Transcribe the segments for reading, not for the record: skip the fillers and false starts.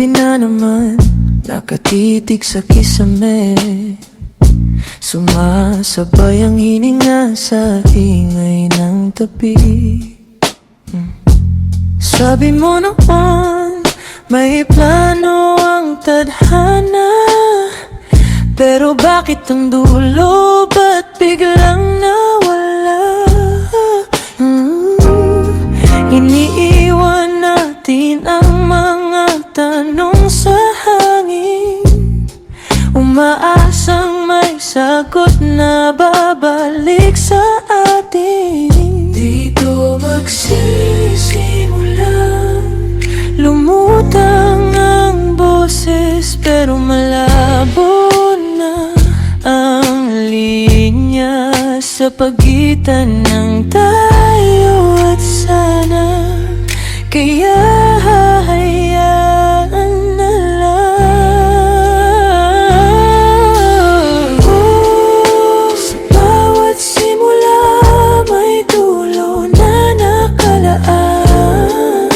gabi na naman, nakatitig sa kisame. Sumasabay ang hininga sa ingay ng tabi. Sabi mo naman, may plano ang tadhana. Pero bakit ang dulo, ba't biglang nawala? Iniiwan natin ang mga tanong sa hangin, umaasang may sagot na babalik sa atin. Dito magsisimula, lumutang ang boses pero malabo na ang linya sa pagitan ng tayo at sana. Kaya hayaan na lang. Sa bawat simula may dulo na nakalaan.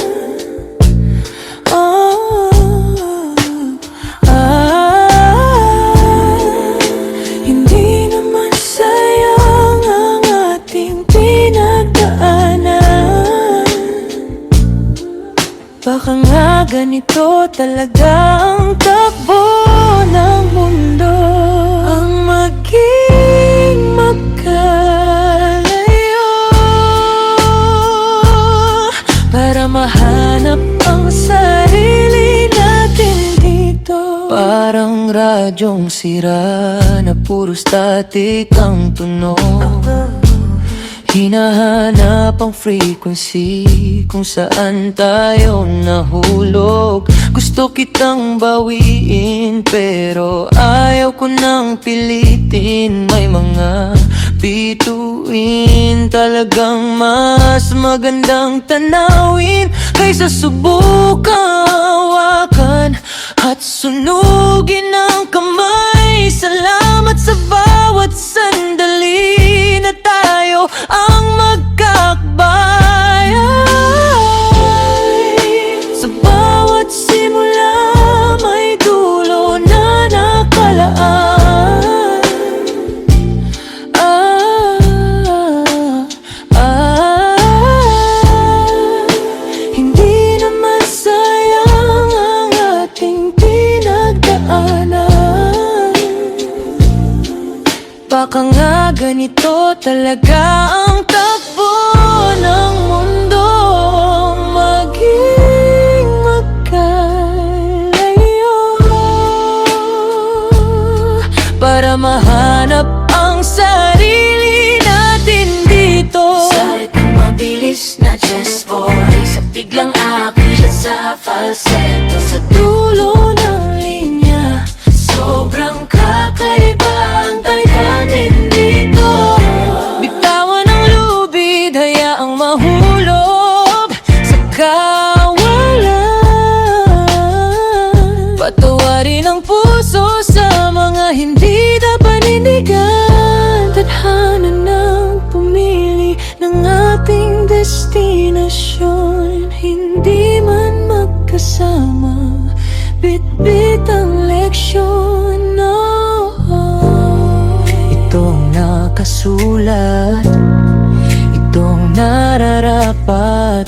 Hindi naman sayang ang ating pinagdaanan. Baka nga ganito talaga ang takbo ng mundo, ang maging magkalayo para mahanap ang sarili natin dito. Parang radyong sira na puro static ang tunog, hinahanap ang frequency kung saan tayo nahulog. Gusto kitang bawiin pero ayaw ko nang pilitin. May mga bituin talagang mas magandang tanawin kaysa subukang hawakan at sunugin ang kamay. Salamat sa bawat sandali na tayo ang magkakbay. Sa bawat simula may dulo na nakalaan. Hindi naman sayang ang ating pinagdaanan. Baka nga ganito talaga ang takbo ng mundo, maging magkalayo para mahanap ang sarili natin dito. Salitang mabilis na just voice at biglang akit sa falsetto. Sa dulo ng linya, Sobrang kakaiba ang taytanin dito. bitawan ang lubid, hayaang mahulog sa kawalan. Patawarin ang puso sa mga hindi dapat panindigan. Tadhana nang pumili ng ating destinasyon. Hindi man magkasama, bit-bit ang leksyon. Itong nakasulat, itong nararapat